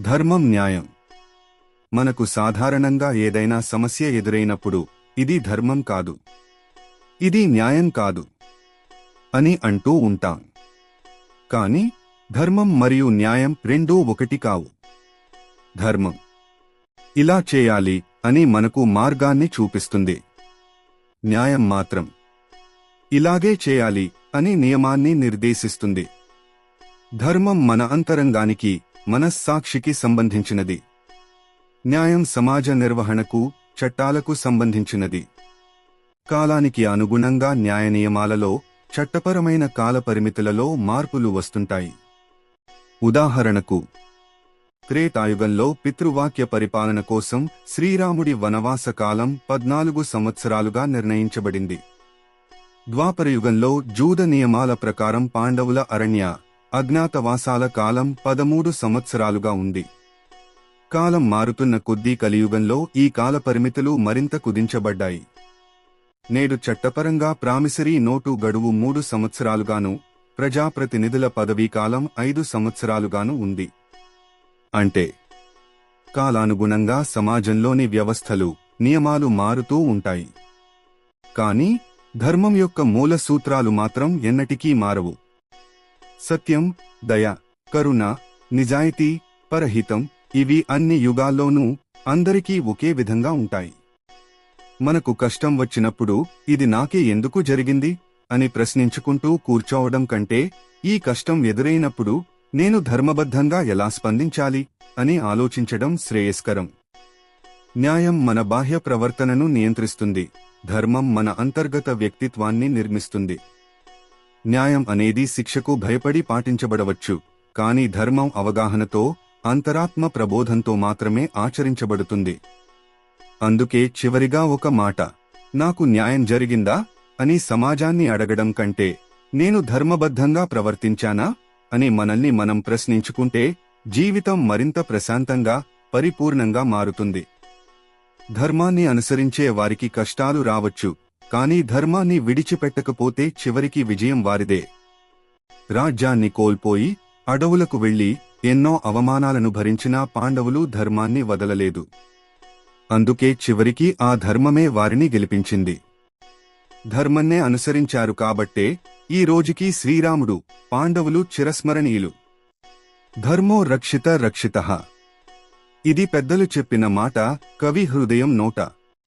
ధర్మం, న్యాయం. మనకు సాధారణంగా ఏదైనా సమస్య ఎదురైనప్పుడు ఇది ధర్మం కాదు, ఇది న్యాయం కాదు అని అంటూ ఉంటాం. కాని ధర్మం మరియు న్యాయం రెండూ ఒకటి కావు. ధర్మం ఇలా చేయాలి అని మనకు మార్గాన్ని చూపిస్తుంది. న్యాయం మాత్రం ఇలాగే చేయాలి అని నియమాన్ని నిర్దేశిస్తుంది. ధర్మం మన అంతరంగానికి, మనస్సాక్షికి సంబంధించినది. న్యాయం సమాజ నిర్వహణకు, చట్టాలకు సంబంధించినది. కాలానికి అనుగుణంగా న్యాయ నియమాలలో, చట్టపరమైన కాలపరిమితులలో మార్పులు వస్తుంటాయి. ఉదాహరణకు, త్రేతాయుగంలో పితృవాక్య పరిపాలన కోసం శ్రీరాముడి వనవాస కాలం 14 సంవత్సరాలుగా నిర్ణయించబడింది. ద్వాపరయుగంలో జూద నియమాల ప్రకారం పాండవుల అరణ్య, అజ్ఞాతవాసాల కాలం 13 సంవత్సరాలుగా ఉంది. కాలం మారుతున్న కొద్దీ కలియుగంలో ఈ కాలపరిమితులు మరింత కుదించబడ్డాయి. నేడు చట్టపరంగా ప్రామిసరీ నోటు గడువు 3 సంవత్సరాలుగాను, ప్రజాప్రతినిధుల పదవీకాలం 5 సంవత్సరాలుగాను ఉంది. అంటే కాలానుగుణంగా సమాజంలోని వ్యవస్థలు, నియమాలు మారుతూ ఉంటాయి. కానీ ధర్మం యొక్క మూల సూత్రాలు మాత్రం ఎన్నటికీ మారవు. సత్యం, దయ, కరుణ, నిజాయితీ, పరహితం ఇవి అన్ని యుగాల్లోనూ అందరికీ ఒకే విధంగా ఉంటాయి. మనకు కష్టం వచ్చినప్పుడు ఇది నాకే ఎందుకు జరిగింది అని ప్రశ్నించుకుంటూ కూర్చోవడం కంటే, ఈ కష్టం ఎదురైనప్పుడు నేను ధర్మబద్ధంగా ఎలా స్పందించాలి అని ఆలోచించడం శ్రేయస్కరం. న్యాయం మన బాహ్య ప్రవర్తనను నియంత్రిస్తుంది. ధర్మం మన అంతర్గత వ్యక్తిత్వాన్ని నిర్మిస్తుంది. న్యాయం అనేది శిక్షకు భయపడి పాటించబడవచ్చు, కానీ ధర్మం అవగాహనతో, అంతరాత్మ ప్రబోధంతో మాత్రమే ఆచరించబడుతుంది. అందుకే చివరిగా ఒక మాట, నాకు న్యాయం జరిగిందా అని సమాజాన్ని అడగడం కంటే, నేను ధర్మబద్ధంగా ప్రవర్తించానా అని మనల్ని మనం ప్రశ్నించుకుంటే జీవితం మరింత ప్రశాంతంగా, పరిపూర్ణంగా మారుతుంది. ధర్మాన్ని అనుసరించే వారికి కష్టాలు రావచ్చు, కానీ ధర్మాన్ని విడిచిపెట్టకపోతే చివరికి విజయం వారిదే. రాజ్యాన్ని కోల్పోయి అడవులకు వెళ్లి ఎన్నో అవమానాలను భరించినా పాండవులు ధర్మాన్ని వదలలేదు. అందుకే చివరికి ఆ ధర్మమే వారిని గెలిపించింది. ధర్మన్నే అనుసరించారు కాబట్టే ఈ రోజుకి శ్రీరాముడు, పాండవులు చిరస్మరణీయులు. ధర్మో రక్షిత రక్షితః. ఇది పెద్దలు చెప్పిన మాట, కవి హృదయం నోట.